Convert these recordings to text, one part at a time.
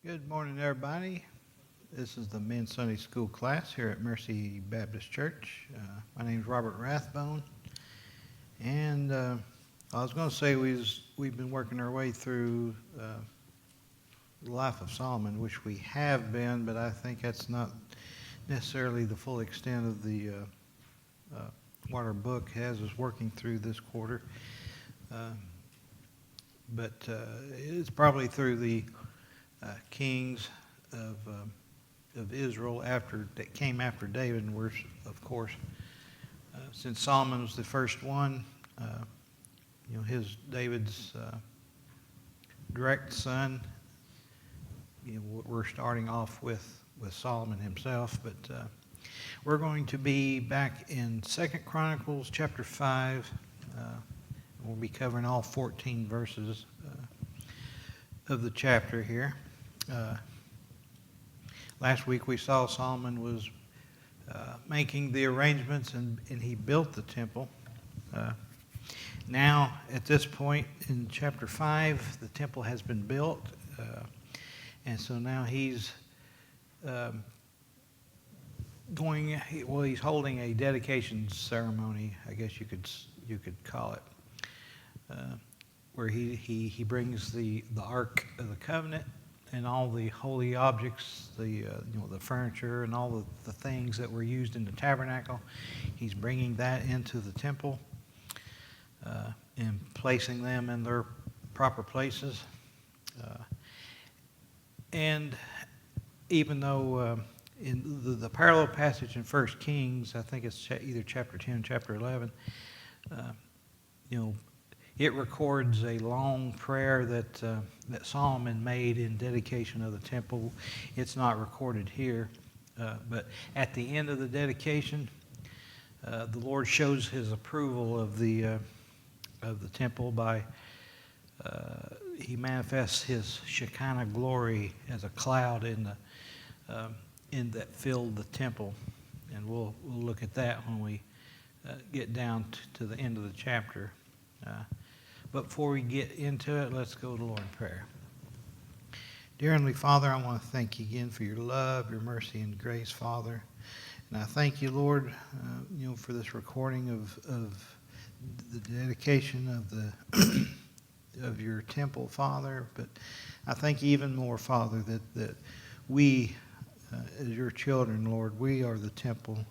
Good morning, everybody. This is the Men's Sunday School class here at Mercy Baptist Church. My name is Robert Rathbone, and I was going to say we've been working our way through the life of Solomon, which we have been, but I think that's not necessarily the full extent of the what our book has us working through this quarter. But it's probably through the kings of Israel that came after David, and we're, of course, since Solomon was the first one, David's direct son. We're starting off with Solomon himself, but we're going to be back in 2 Chronicles chapter 5. We'll be covering all 14 verses of the chapter here. Last week we saw Solomon was making the arrangements and he built the temple. Now, at this point in chapter 5, the temple has been built, and so now he's he's holding a dedication ceremony, I guess you could call it, where he brings the Ark of the Covenant and all the holy objects, the furniture and all the things that were used in the tabernacle. He's bringing that into the temple and placing them in their proper places. And even though in the parallel passage in 1 Kings, I think it's either chapter 10 or chapter 11, it records a long prayer that Solomon made in dedication of the temple. It's not recorded here, but at the end of the dedication, the Lord shows His approval of the temple by He manifests His Shekinah glory as a cloud in that filled the temple, and we'll look at that when we get down to the end of the chapter. But before we get into it, let's go to the Lord in prayer. Dear Heavenly Father, I want to thank you again for your love, your mercy, and grace, Father. And I thank you, Lord, for this recording of the dedication of your temple, Father. But I thank you even more, Father, that we, as your children, Lord, we are the temple,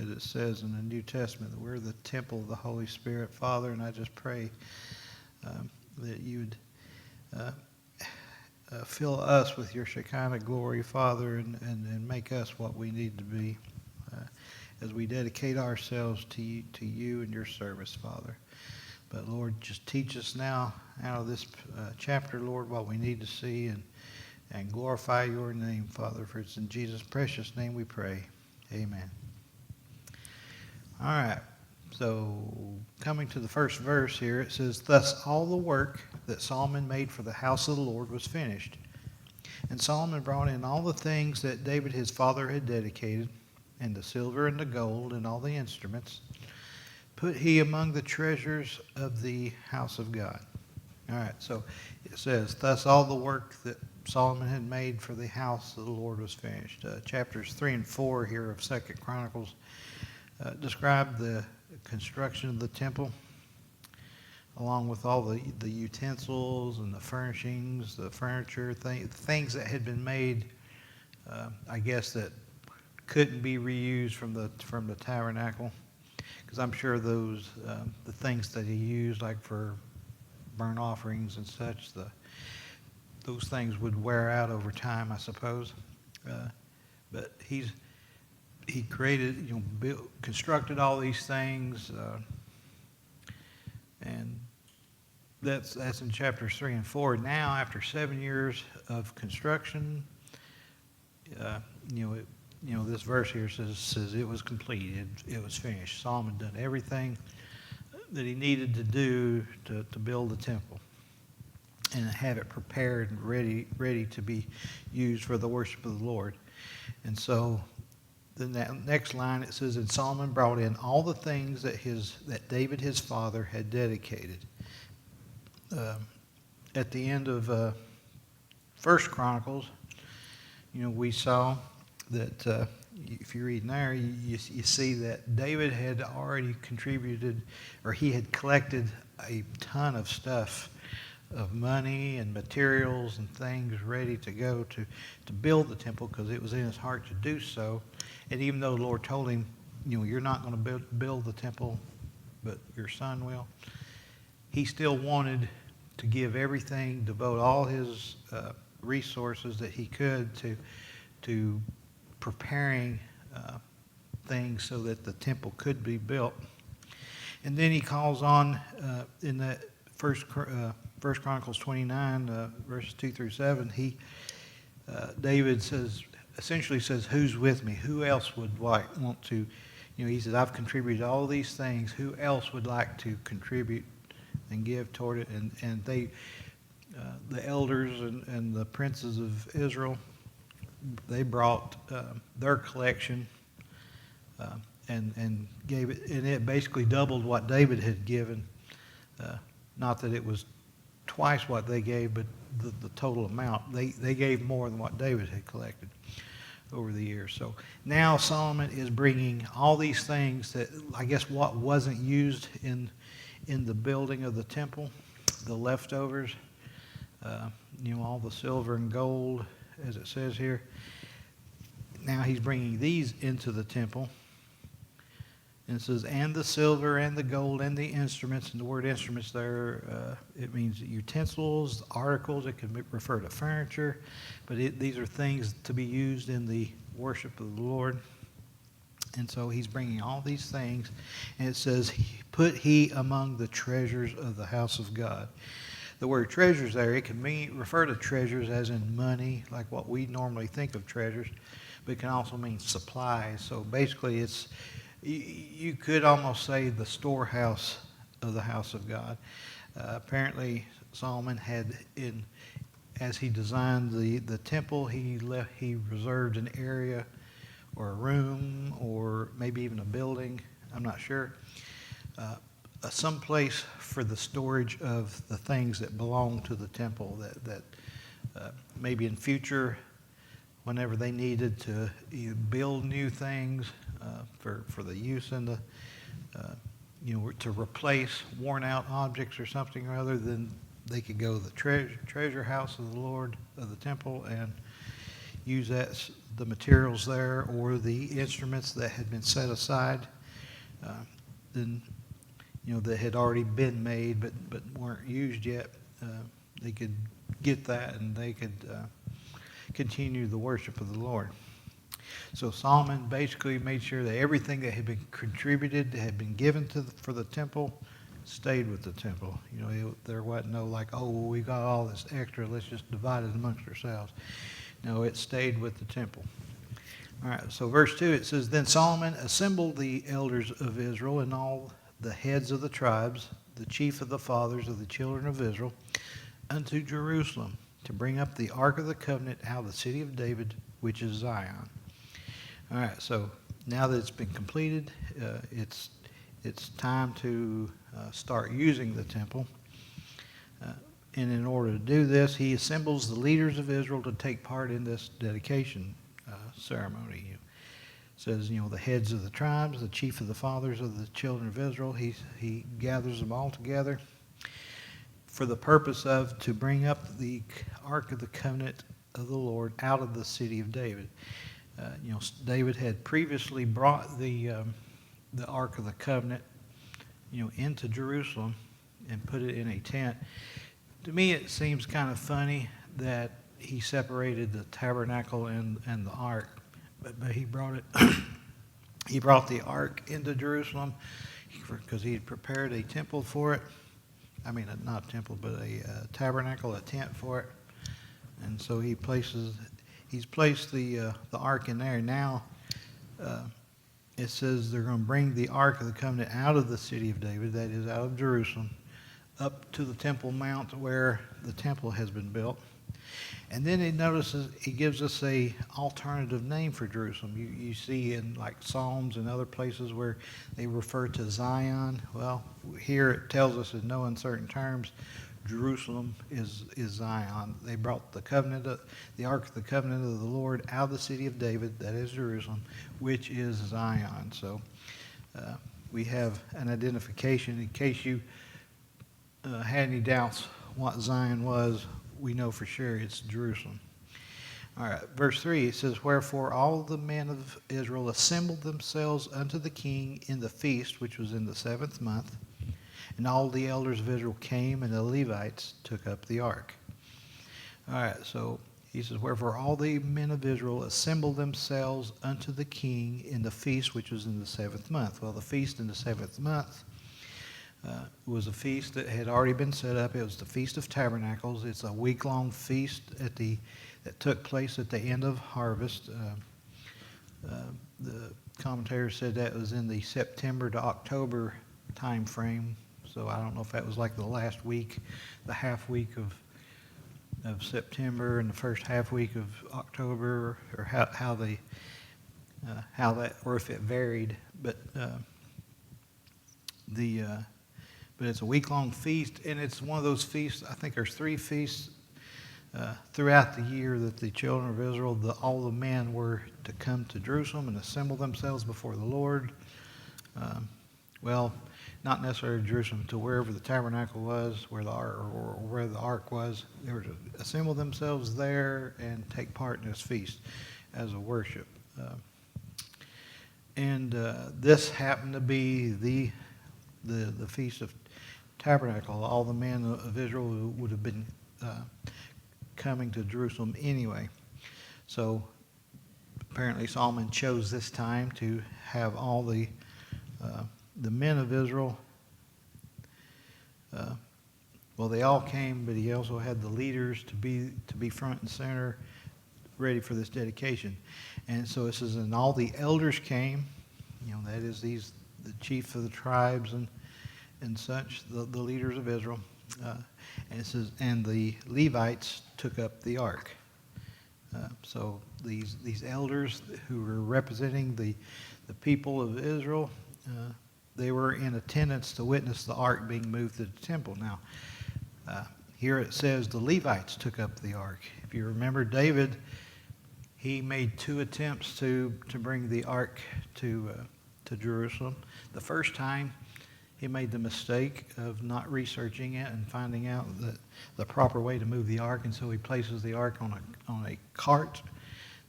as it says in the New Testament, that we're the temple of the Holy Spirit, Father. And I just pray that you would fill us with your Shekinah glory, Father, and make us what we need to be as we dedicate ourselves to you and your service, Father. But, Lord, just teach us now out of this chapter, Lord, what we need to see and glorify your name, Father, for it's in Jesus' precious name we pray. Amen. All right. So, coming to the first verse here, it says, "Thus all the work that Solomon made for the house of the Lord was finished. And Solomon brought in all the things that David his father had dedicated, and the silver and the gold and all the instruments, put he among the treasures of the house of God." All right, so it says, "Thus all the work that Solomon had made for the house of the Lord was finished." Chapters 3 and 4 here of 2 Chronicles describe the construction of the temple, along with all the utensils and the furnishings, the furniture, things that had been made, I guess, that couldn't be reused from the tabernacle, because I'm sure those the things that he used, like for burnt offerings and such, those things would wear out over time, I suppose. But he created, constructed all these things, and that's in chapters 3 and 4. Now, after 7 years of construction, this verse here says it was completed, it was finished. Solomon done everything that he needed to do to build the temple and have it prepared and ready to be used for the worship of the Lord. And so then that next line, it says, "And Solomon brought in all the things that David his father had dedicated." At the end of 1 Chronicles, we saw that if you're reading there, you see that David had already contributed, or he had collected a ton of stuff, of money and materials and things ready to go to build the temple, because it was in his heart to do so. And even though the Lord told him, you're not going to build the temple, but your son will, he still wanted to give everything, devote all his resources that he could to preparing things so that the temple could be built. And then he calls on in that First Chronicles 29, verses 2 through 7. David essentially says, "Who's with me? Who else would want to?" He said, "I've contributed all these things. Who else would like to contribute and give toward it?" And they, the elders and the princes of Israel, they brought their collection and gave it, and it basically doubled what David had given. Not that it was twice what they gave, but the total amount. They gave more than what David had collected over the years. So now Solomon is bringing all these things that, I guess, what wasn't used in the building of the temple, the leftovers, all the silver and gold, as it says here. Now he's bringing these into the temple. And it says, and the silver and the gold and the instruments. And the word instruments there, it means utensils, articles. It can refer to furniture. But these are things to be used in the worship of the Lord. And so he's bringing all these things. And it says, put he among the treasures of the house of God. The word treasures there, it can refer to treasures as in money, like what we normally think of treasures. But it can also mean supplies. So basically you could almost say the storehouse of the house of God. Apparently, Solomon had, as he designed the temple, he reserved an area or a room or maybe even a building, I'm not sure, some place for the storage of the things that belong to the temple that maybe in future, whenever they needed to build new things for the use in the, to replace worn out objects or something or other, then they could go to the treasure house of the Lord of the temple and use the materials there, or the instruments that had been set aside, that had already been made but weren't used yet. They could get that and they could continue the worship of the Lord. So Solomon basically made sure that everything that had been contributed, had been given for the temple, stayed with the temple. There wasn't no like, oh, well, we got all this extra, let's just divide it amongst ourselves. No, it stayed with the temple. All right, so verse 2, it says, then Solomon assembled the elders of Israel and all the heads of the tribes, the chief of the fathers of the children of Israel, unto Jerusalem, to bring up the ark of the covenant out of the city of David, which is Zion. All right, so now that it's been completed, it's time to start using the temple. And in order to do this, he assembles the leaders of Israel to take part in this dedication ceremony. It says, the heads of the tribes, the chief of the fathers of the children of Israel, he gathers them all together for the purpose of to bring up the ark of the covenant of the Lord out of the city of David. David had previously brought the ark of the covenant, into Jerusalem and put it in a tent. To me, it seems kind of funny that he separated the tabernacle and the ark, but he brought it. He brought the ark into Jerusalem because he had prepared a temple for it. I mean, not a temple, but a tabernacle, a tent for it. And so he's placed the ark in there. Now, it says they're going to bring the ark of the covenant out of the city of David, that is, out of Jerusalem, up to the Temple Mount where the temple has been built. And then he gives us a alternative name for Jerusalem. You see in like Psalms and other places where they refer to Zion. Well, here it tells us in no uncertain terms Jerusalem is Zion. They brought the Ark of the Covenant of the Lord out of the city of David, that is Jerusalem, which is Zion. So we have an identification in case you had any doubts what Zion was. We know for sure it's Jerusalem. All right, verse 3, it says, "Wherefore all the men of Israel assembled themselves unto the king in the feast, which was in the 7th month. And all the elders of Israel came, and the Levites took up the ark." All right, so he says, "Wherefore all the men of Israel assembled themselves unto the king in the feast, which was in the 7th month." Well, the feast in the 7th month was a feast that had already been set up. It was the Feast of Tabernacles. It's a week-long feast that took place at the end of harvest. The commentator said that was in the September to October time frame. So I don't know if that was like the last week, the half week of September and the first half week of October, or how that, or if it varied. But it's a week-long feast, and it's one of those feasts. I think there's 3 feasts throughout the year that the children of Israel, all the men were to come to Jerusalem and assemble themselves before the Lord. Well, not necessarily Jerusalem, to wherever the tabernacle was, where the ark was. They were to assemble themselves there and take part in this feast as a worship. This happened to be the Feast of Tabernacle. All the men of Israel would have been coming to Jerusalem anyway. So apparently Solomon chose this time to have all the men of Israel. Well, they all came, but he also had the leaders to be front and center, ready for this dedication. And so it says, "And all the elders came," that is the chief of the tribes and such, the leaders of Israel. And it says, "And the Levites took up the ark." So these elders who were representing the people of Israel, they were in attendance to witness the ark being moved to the temple. Now, here it says the Levites took up the ark. If you remember, David, he made 2 attempts to bring the ark to Jerusalem. The first time, he made the mistake of not researching it and finding out the proper way to move the ark, and so he places the ark on a cart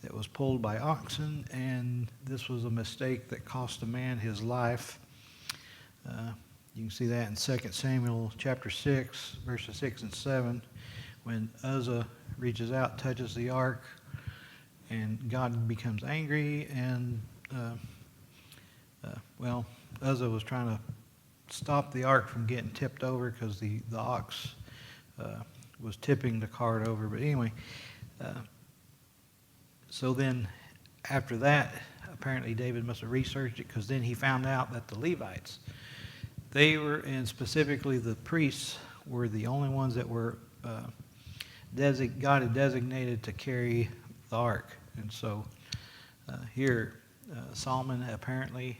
that was pulled by oxen, and this was a mistake that cost a man his life. You can see that in 2 Samuel chapter 6, verses 6 and 7, when Uzzah reaches out, touches the ark, and God becomes angry, and Uzzah was trying to stop the ark from getting tipped over because the ox was tipping the cart over. But anyway, so then after that, apparently David must have researched it, because then he found out that the Levites, they were, and specifically the priests, were the only ones that were God had designated to carry the ark. And so here Solomon apparently,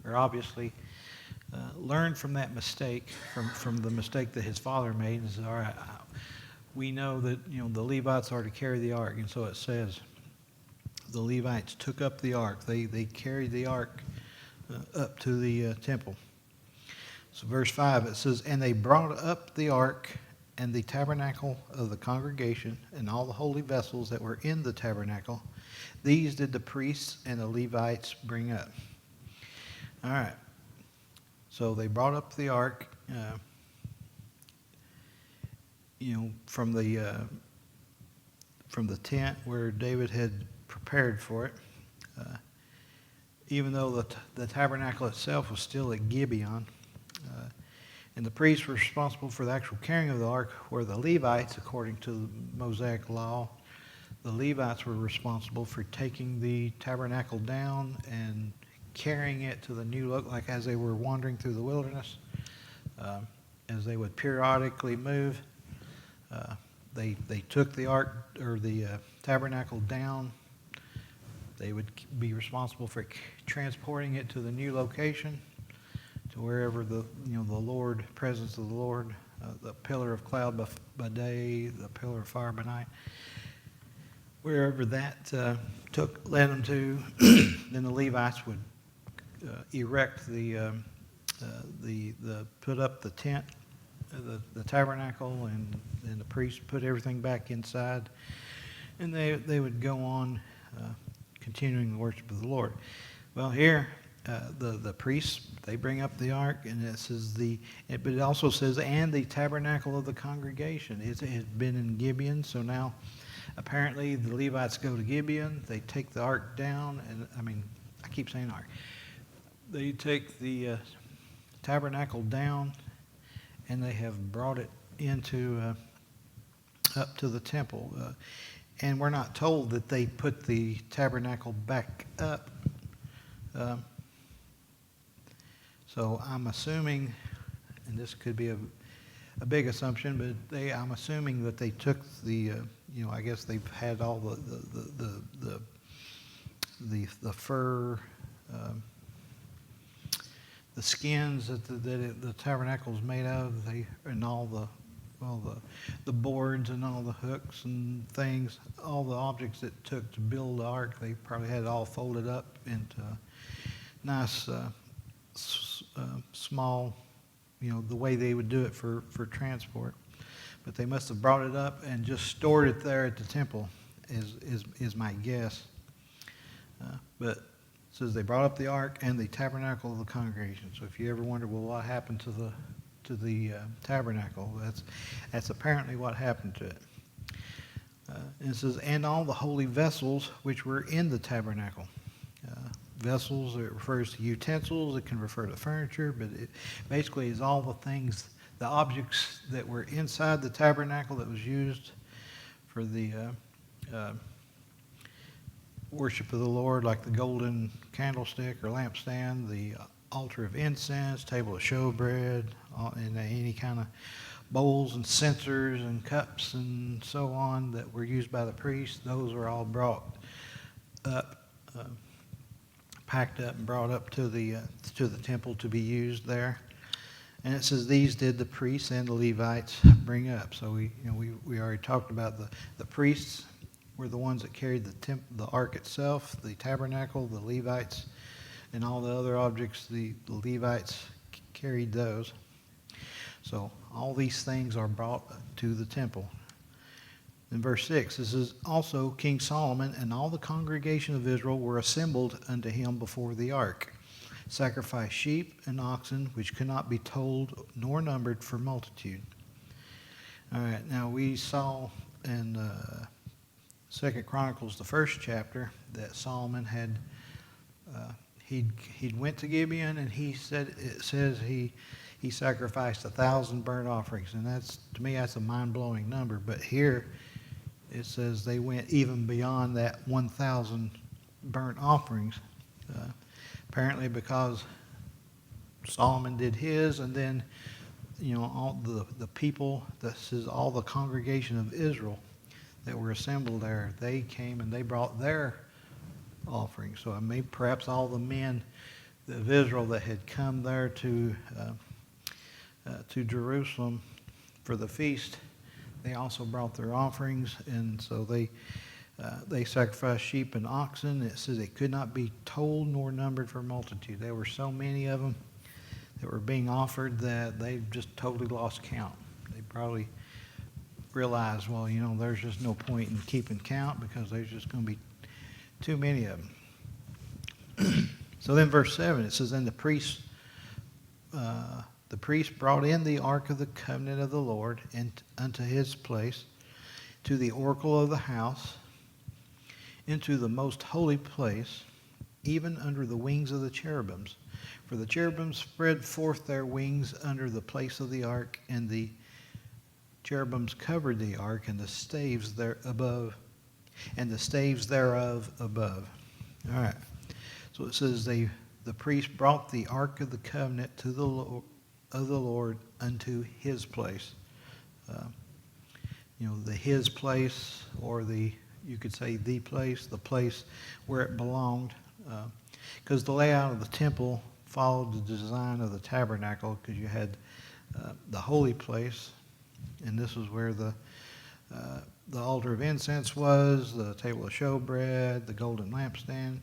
or obviously, learned from that mistake, from the mistake that his father made, and said, "All right, we know that the Levites are to carry the ark," and so it says the Levites took up the ark. They carried the ark up to the temple. So verse 5, it says, "And they brought up the ark and the tabernacle of the congregation and all the holy vessels that were in the tabernacle. These did the priests and the Levites bring up." All right. So they brought up the ark, from the tent where David had prepared for it. Even though the tabernacle itself was still at Gibeon, and the priests were responsible for the actual carrying of the ark, where the Levites, according to the Mosaic law, the Levites were responsible for taking the tabernacle down and carrying it to the new look, like as they were wandering through the wilderness, as they would periodically move. They took the ark, or the tabernacle, down. They would be responsible for transporting it to the new location, to wherever the Lord, presence of the Lord the pillar of cloud by day, the pillar of fire by night. Wherever that led them to, then the Levites would erect put up the tent, the tabernacle, and then the priest put everything back inside, and they would go on continuing the worship of the Lord. Well, here the priests, they bring up the ark, and it says but it also says, and the tabernacle of the congregation. It had been in Gibeon, so now apparently the Levites go to Gibeon. They take the ark down, and I keep saying ark. They take the tabernacle down, and they have brought it into up to the temple. And we're not told that they put the tabernacle back up. So I'm assuming, and this could be a big assumption, but I'm assuming that they took the, I guess they've had all the fur, the skins that the tabernacle is made of, and all the boards and all the hooks and things, all the objects it took to build the ark, they probably had it all folded up into nice small, the way they would do it for transport. But they must have brought it up and just stored it there at the temple, is my guess. But it says they brought up the ark and the tabernacle of the congregation. So if you ever wonder, well, what happened to the tabernacle, that's apparently what happened to it. And it says, and all the holy vessels which were in the tabernacle. Vessels, it refers to utensils, it can refer to furniture, but it basically is all the things, the objects that were inside the tabernacle that was used for the worship of the Lord, like the golden candlestick or lampstand, the altar of incense, table of showbread, and any kind of bowls and censers and cups and so on that were used by the priests. Those were all brought up, packed up and brought up to the temple to be used there. And it says these did the priests and the Levites bring up. So we already talked about the priests were the ones that carried the ark itself, the tabernacle, the Levites, and all the other objects. The Levites carried those. So all these things are brought to the temple. In verse 6, this is also King Solomon and all the congregation of Israel were assembled unto him before the ark, sacrificed sheep and oxen, which could not be told nor numbered for multitude. All right, now we saw in 2 Chronicles, the first chapter, that Solomon had, he'd went to Gibeon, and it says he sacrificed 1,000 burnt offerings, and to me that's a mind-blowing number. But here it says they went even beyond that 1,000 burnt offerings, apparently because Solomon did his, and then all the people, this is all the congregation of Israel that were assembled there, they came and they brought their offerings. So perhaps all the men of Israel that had come there to Jerusalem for the feast, they also brought their offerings, and so they sacrificed sheep and oxen. It says it could not be told nor numbered for multitude. There were so many of them that were being offered that they just totally lost count. They probably realized, well, there's just no point in keeping count because there's just going to be too many of them. So then verse 7, it says, and the priest brought in the ark of the covenant of the Lord unto his place, to the oracle of the house, into the most holy place, even under the wings of the cherubims. For the cherubims spread forth their wings under the place of the ark, and the cherubims covered the ark, and the staves thereof above. All right. So it says the priest brought the ark of the covenant to the Lord unto his place. The his place, or you could say the place where it belonged, because the layout of the temple followed the design of the tabernacle, because you had the holy place, and this is where the altar of incense was, the table of showbread, the golden lampstand.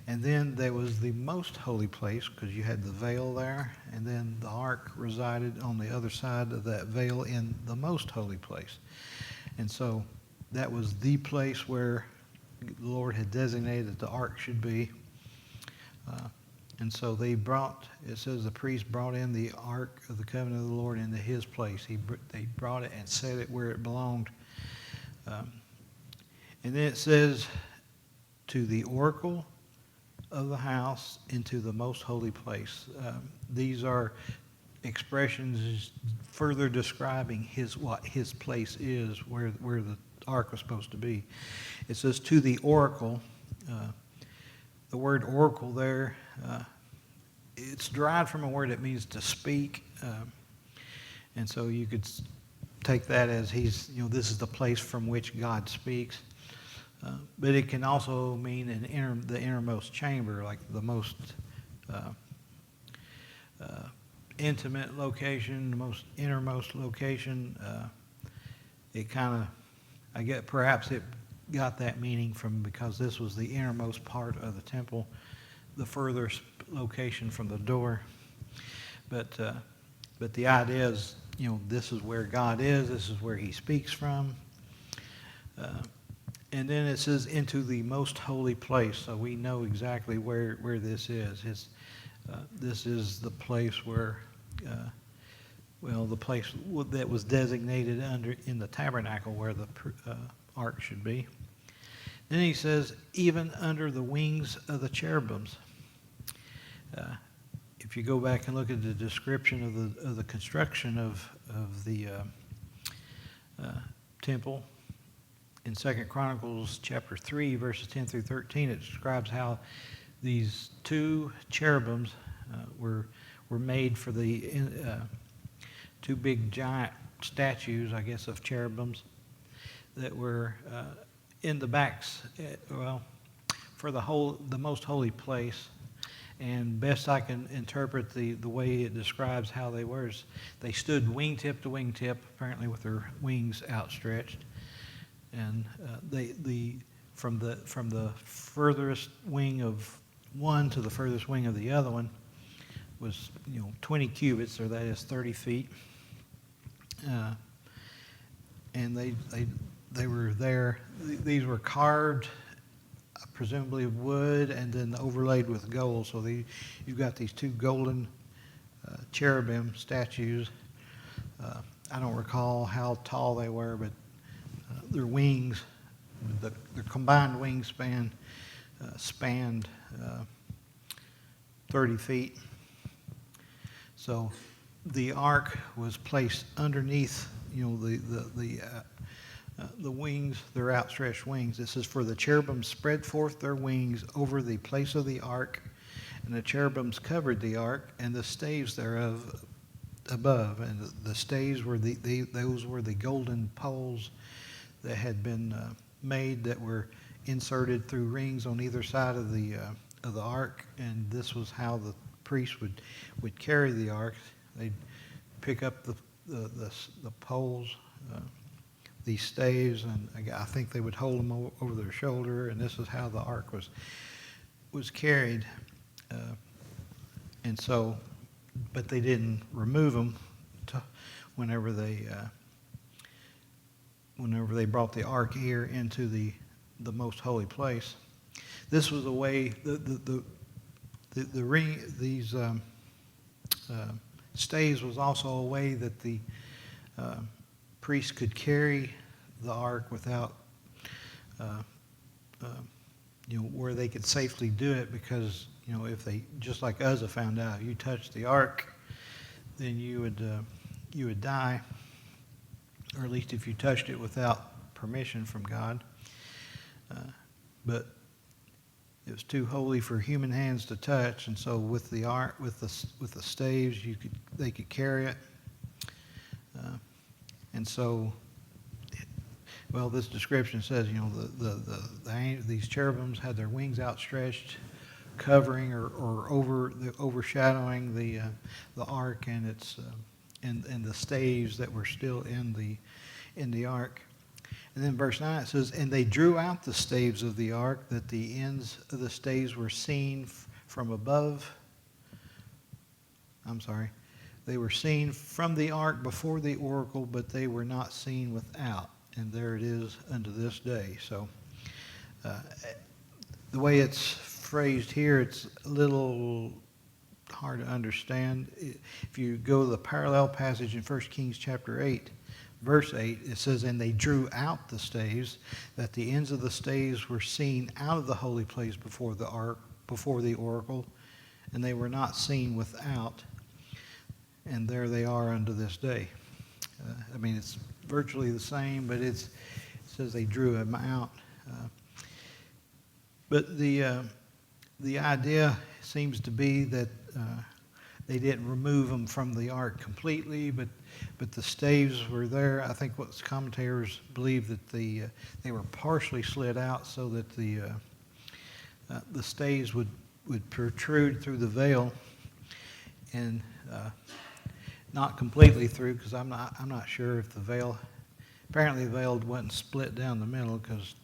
And then there was the most holy place, because you had the veil there, and then the ark resided on the other side of that veil in the most holy place. And so that was the place where the Lord had designated that the ark should be. And so it says the priest brought in the ark of the covenant of the Lord into his place. They brought it and set it where it belonged. And then it says, to the oracle of the house into the most holy place. These are expressions further describing what his place is, where the ark was supposed to be. It says to the oracle. The word oracle there, it's derived from a word that means to speak, and so you could take that as this is the place from which God speaks. But it can also mean the innermost chamber, like the most intimate location, the most innermost location. It kind of, I get, perhaps it got that meaning because this was the innermost part of the temple, the furthest location from the door. But the idea is, this is where God is. This is where He speaks from. And then it says into the most holy place, so we know exactly where this is. This is the place where, the place that was designated in the tabernacle where the ark should be. Then he says, even under the wings of the cherubims. If you go back and look at the description of the construction of the temple, in 2 Chronicles chapter 3, verses 10 through 13, it describes how these two cherubims were made for the two big giant statues, I guess, of cherubims that were in the backs, for the most holy place. And best I can interpret the way it describes how they were, they stood wingtip to wingtip, apparently with their wings outstretched. And from the furthest wing of one to the furthest wing of the other one was 20 cubits, or that is 30 feet. And they were there. These were carved, presumably of wood, and then overlaid with gold. So you've got these two golden cherubim statues. I don't recall how tall they were, but their wings, their combined wingspan spanned 30 feet. So the ark was placed underneath, the wings, their outstretched wings. It says, for the cherubims spread forth their wings over the place of the ark, and the cherubims covered the ark, and the staves thereof above. And the staves were those were the golden poles that had been made, that were inserted through rings on either side of the ark. And this was how the priest would carry the ark. They'd pick up the poles, these staves, and I think they would hold them over their shoulder. And this is how the ark was carried. And so, but they didn't remove them whenever they brought the ark here into the most holy place. This was a way the ring, these staves was also a way that the priest could carry the ark without where they could safely do it, because if they, just like Uzzah found out, you touched the ark, then you would die, or at least if you touched it without permission from God. But it was too holy for human hands to touch, and so with the ark, with the staves, they could carry it. And so, this description says, these cherubims had their wings outstretched, covering or overshadowing the ark and and the staves that were still in the ark. And then verse 9 it says, and they drew out the staves of the ark, that the ends of the staves were seen from above. They were seen from the ark before the oracle, but they were not seen without. And there it is unto this day. So the way it's phrased here, it's a little hard to understand. If you go to the parallel passage in 1 Kings chapter 8, verse 8, it says, and they drew out the staves, that the ends of the staves were seen out of the holy place before the ark, before the oracle, and they were not seen without. And there they are unto this day. It's virtually the same, but it says they drew them out. But the idea seems to be that they didn't remove them from the ark completely, but the staves were there. I think what commentators believe that they were partially slid out so that the staves would protrude through the veil, and not completely through, because I'm not sure if the veil. Apparently, the veil wasn't split down the middle, because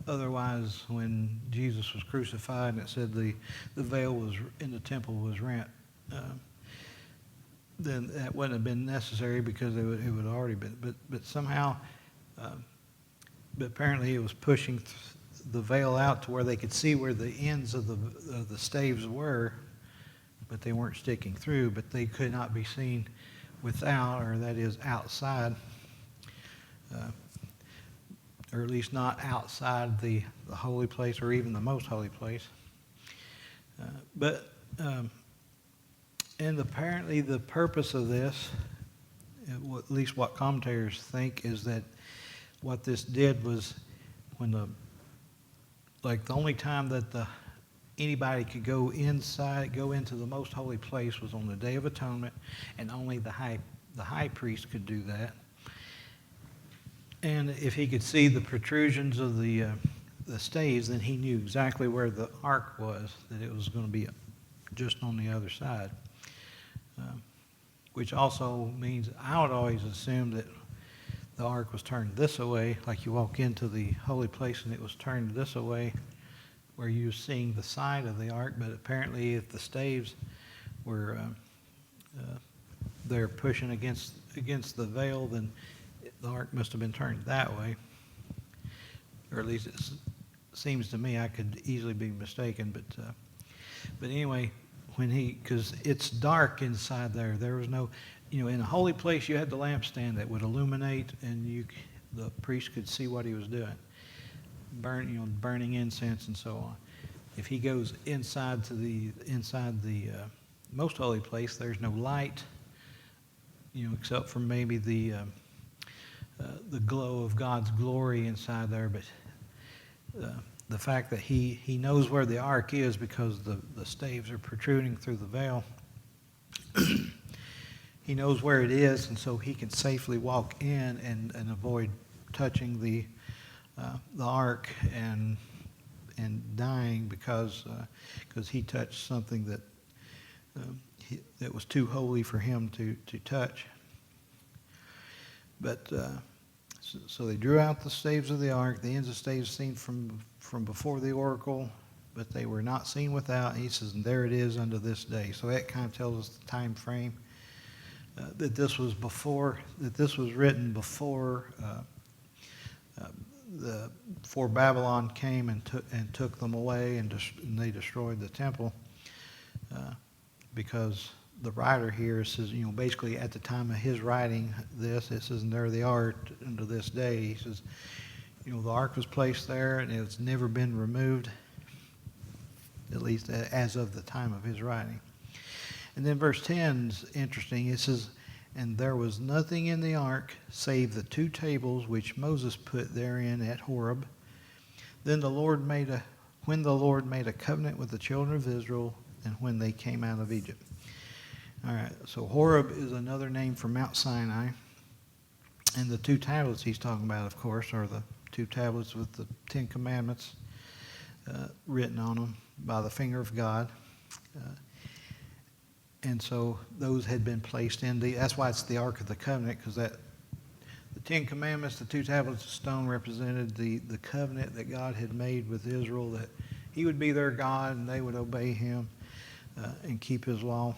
otherwise, when Jesus was crucified, and it said the veil was in the temple was rent, then that wouldn't have been necessary, because it would already been. But somehow, but apparently, it was pushing the veil out to where they could see where the ends of the staves were, but they weren't sticking through. But they could not be seen without, or that is outside, or at least not outside the holy place, or even the most holy place. And apparently the purpose of this, at least what commentators think, is that what this did was when the only time that anybody could go into the most holy place was on the Day of Atonement, and only the high priest could do that. And if he could see the protrusions of the staves, then he knew exactly where the ark was, that it was going to be just on the other side. Which also means I would always assume that the ark was turned this way, like you walk into the holy place and it was turned this way, where you're seeing the side of the ark. But apparently, if the staves were they're pushing against the veil, then the ark must have been turned that way, or at least it seems to me. I could easily be mistaken, but anyway, because it's dark inside there. There was no, in a holy place you had the lampstand that would illuminate, and the priest could see what he was doing, burning incense and so on. If he goes inside the most holy place, there's no light, except for maybe the glow of God's glory inside there. But the fact that he knows where the ark is, because the staves are protruding through the veil, he knows where it is, and so he can safely walk in and avoid touching the ark and dying, because he touched something that was too holy for him to touch. But so they drew out the staves of the ark, the ends of staves seen from before the oracle, but they were not seen without. And he says, and there it is unto this day. So that kind of tells us the time frame, that this was written before before Babylon came and took them away, and they destroyed the temple, because the writer here says, basically at the time of his writing this, it says, and there they are unto this day. He says, the ark was placed there, and it's never been removed, at least as of the time of his writing. And then verse 10 is interesting. It says, and there was nothing in the ark save the 2 tables which Moses put therein at Horeb. When the Lord made a covenant with the children of Israel, and when they came out of Egypt. All right, so Horeb is another name for Mount Sinai. And the 2 tablets he's talking about, of course, are the 2 tablets with the 10 Commandments written on them by the finger of God. And so those had been placed in that's why it's the Ark of the Covenant, because the Ten Commandments, the two tablets of stone, represented the covenant that God had made with Israel, that he would be their God and they would obey him and keep his law.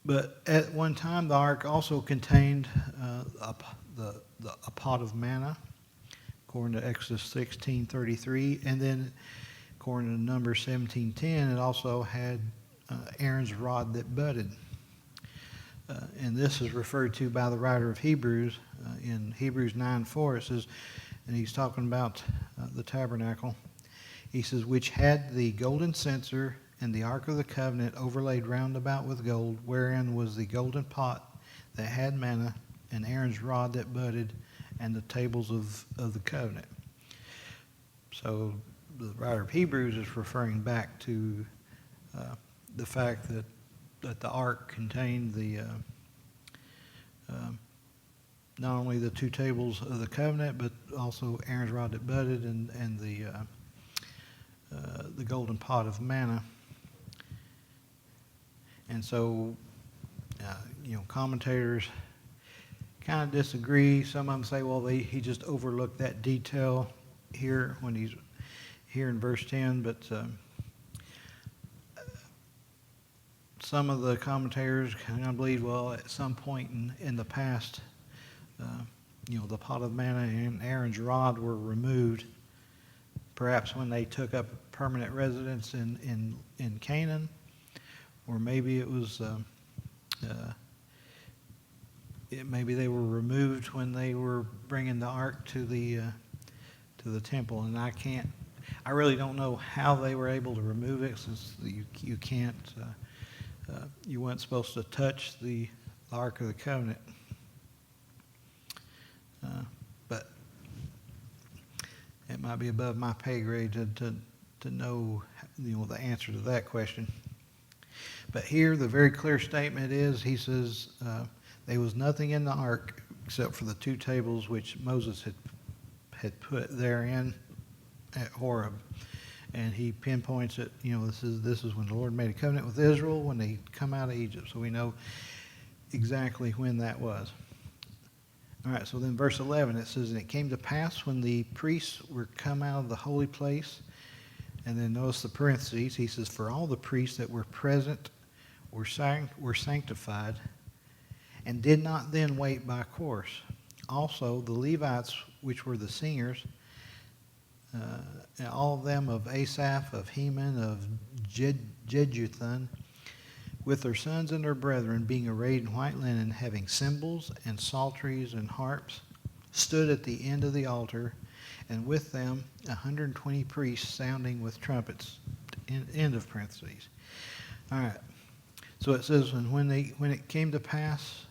But at one time, the ark also contained a pot of manna, according to Exodus 16:33, and then according to Numbers 17:10, it also had Aaron's rod that budded. And this is referred to by the writer of Hebrews in Hebrews 9:4. It says, and he's talking about the tabernacle. He says, which had the golden censer and the ark of the covenant overlaid round about with gold, wherein was the golden pot that had manna, and Aaron's rod that budded, and the tables of the covenant. So the writer of Hebrews is referring back to the fact that the ark contained not only the two tables of the covenant, but also Aaron's rod that budded and the golden pot of manna. And so, commentators kind of disagree. Some of them say, well, he just overlooked that detail here when he's here in verse 10. But some of the commentators kind of believe, well, at some point in the past, the pot of manna and Aaron's rod were removed. Perhaps when they took up permanent residence in Canaan, or maybe it was maybe they were removed when they were bringing the ark to the temple. And I really don't know how they were able to remove it, since you can't. You weren't supposed to touch the Ark of the Covenant. But it might be above my pay grade to know the answer to that question. But here, the very clear statement is, he says, there was nothing in the ark except for the two tables which Moses had put therein at Horeb. And he pinpoints it, this is when the Lord made a covenant with Israel when they come out of Egypt. So we know exactly when that was. All right, so then verse 11, it says, and it came to pass when the priests were come out of the holy place, and then notice the parentheses, he says, for all the priests that were present were sanctified, and did not then wait by course. Also the Levites, which were the singers, and all of them of Asaph, of Heman, of Jeduthun, with their sons and their brethren, being arrayed in white linen, having cymbals and psalteries and harps, stood at the end of the altar, and with them 120 priests sounding with trumpets. End of parentheses. All right. So it says, when it came to pass,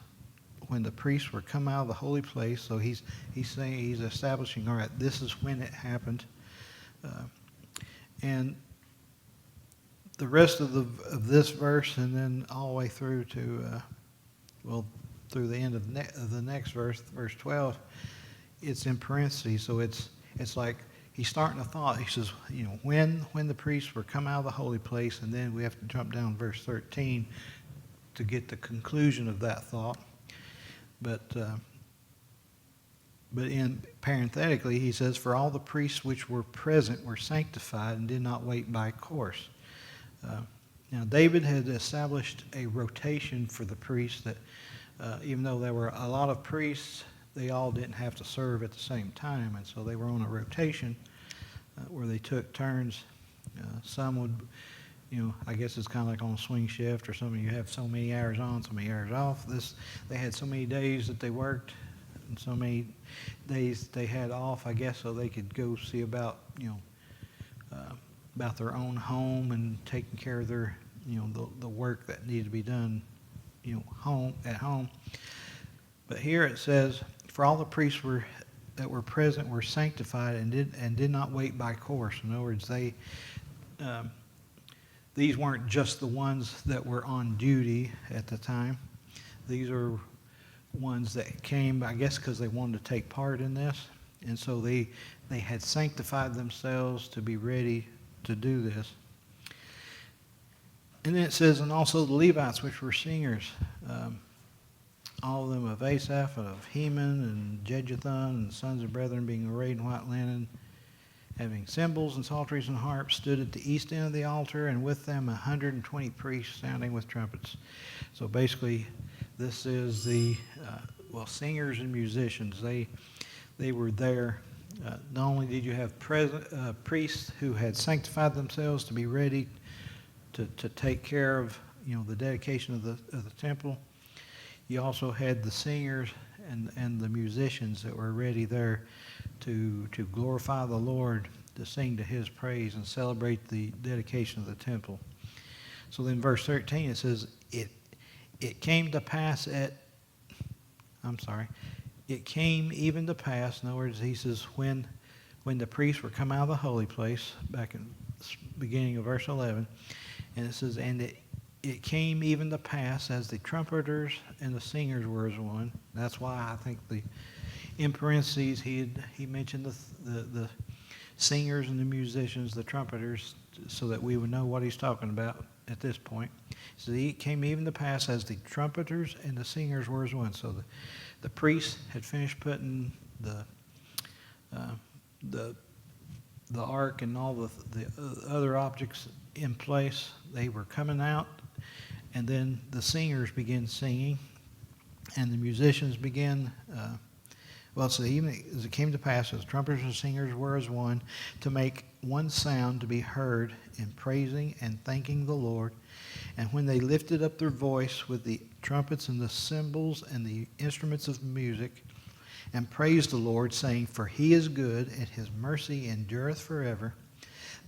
when the priests were come out of the holy place, so he's saying, he's establishing, all right, this is when it happened. And the rest of this verse, and then all the way through to, through the end of the next verse, verse 12, it's in parentheses. So it's like he's starting a thought. He says, when the priests were come out of the holy place, and then we have to jump down to verse 13 to get the conclusion of that thought. But in parenthetically, he says, for all the priests which were present were sanctified and did not wait by course. Now, David had established a rotation for the priests that even though there were a lot of priests, they all didn't have to serve at the same time. And so they were on a rotation where they took turns. Some would, I guess it's kind of like on a swing shift or something. You have so many hours on, so many hours off. They had so many days that they worked and so many days they had off, I guess, so they could go see about their own home and taking care of their, the work that needed to be done, at home. But here it says, for all the priests that were present were sanctified and did not wait by course. In other words, these weren't just the ones that were on duty at the time. These are ones that came, I guess, because they wanted to take part in this. And so they had sanctified themselves to be ready to do this. And then it says, and also the Levites, which were singers, all of them of Asaph, and of Heman, and Jeduthun, and the sons of brethren, being arrayed in white linen, having cymbals and psalteries and harps, stood at the east end of the altar, and with them 120 priests sounding with trumpets. So basically, this is the, singers and musicians. They were there. Not only did you have priests who had sanctified themselves to be ready to take care of, the dedication of the temple, you also had the singers and the musicians that were ready there to glorify the Lord, to sing to His praise and celebrate the dedication of the temple. So then verse 13 it says, it came to pass it came even to pass, in other words, he says, when the priests were come out of the holy place, back in the beginning of verse 11, and it says, and it came even to pass as the trumpeters and the singers were as one. That's why I think in parentheses he mentioned the singers and the musicians, the trumpeters, so that we would know what he's talking about at this point. So it came even to pass as the trumpeters and the singers were as one. So the priests had finished putting the ark and all the other objects in place. They were coming out, and then the singers began singing, and the musicians began. So even as it came to pass, as the trumpeters and singers were as one, to make one sound to be heard in praising and thanking the Lord. And when they lifted up their voice with the trumpets and the cymbals and the instruments of music, and praised the Lord, saying, For He is good, and His mercy endureth forever,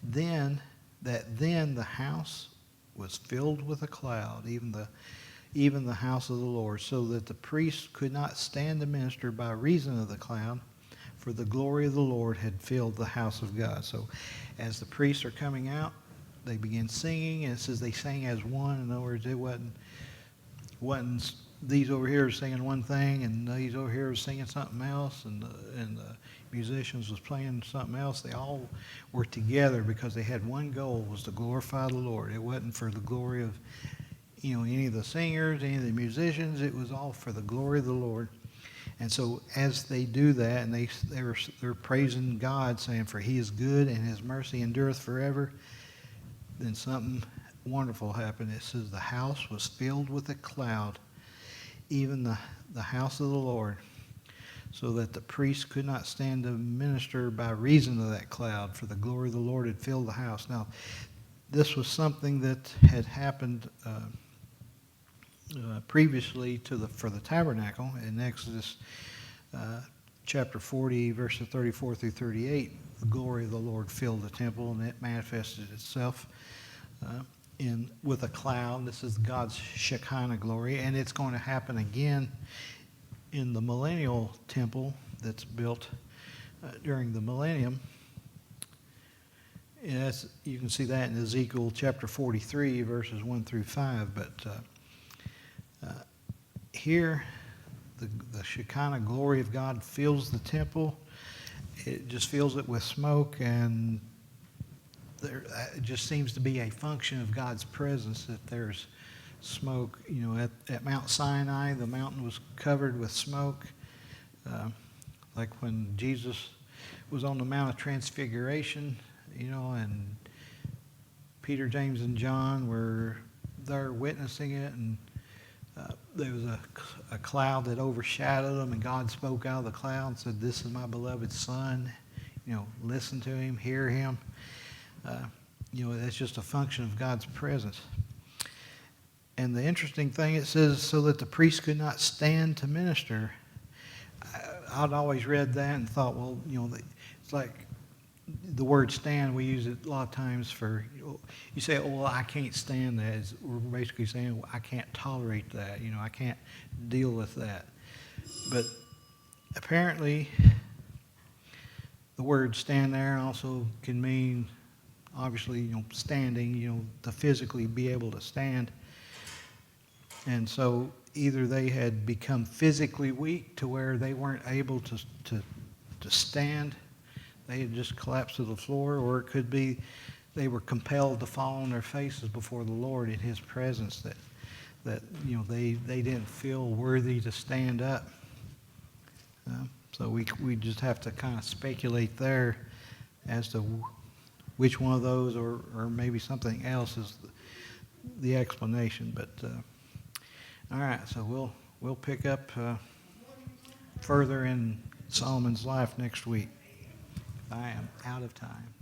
then the house was filled with a cloud, even the house of the Lord, so that the priests could not stand to minister by reason of the cloud, for the glory of the Lord had filled the house of God. So as the priests are coming out, they begin singing, and it says they sang as one. In other words, it wasn't these over here singing one thing, and these over here was singing something else, and the musicians was playing something else. They all were together because they had one goal, was to glorify the Lord. It wasn't for the glory of any of the singers, any of the musicians. It was all for the glory of the Lord. And so as they do that, and they're praising God, saying, For He is good, and His mercy endureth forever, then something wonderful happened. It says the house was filled with a cloud, even the house of the Lord, so that the priests could not stand to minister by reason of that cloud, for the glory of the Lord had filled the house. Now, this was something that had happened previously for the tabernacle in Exodus chapter 40, verses 34 through 38. The glory of the Lord filled the temple, and it manifested itself with a cloud. This is God's Shekinah glory, and it's going to happen again in the millennial temple that's built during the millennium. And you can see that in Ezekiel chapter 43, verses 1 through 5. But here, the Shekinah glory of God fills the temple. It just fills it with smoke, and it just seems to be a function of God's presence that there's smoke. At Mount Sinai, the mountain was covered with smoke. Like when Jesus was on the Mount of Transfiguration, and Peter, James, and John were there witnessing it, and there was a cloud that overshadowed them, and God spoke out of the cloud and said, This is my beloved Son. Listen to Him, hear Him. That's just a function of God's presence. And the interesting thing, it says, so that the priests could not stand to minister. I'd always read that and thought, well, it's like the word stand, we use it a lot of times for, you say, well, I can't stand that. We're basically saying, well, I can't tolerate that. I can't deal with that. But apparently, the word stand there also can mean, obviously, standing, to physically be able to stand. And so either they had become physically weak to where they weren't able to stand. They had just collapsed to the floor, or it could be they were compelled to fall on their faces before the Lord in His presence, that they didn't feel worthy to stand up. So we just have to kind of speculate there as to which one of those or maybe something else is the explanation. But all right, so we'll pick up further in Solomon's life next week. I am out of time.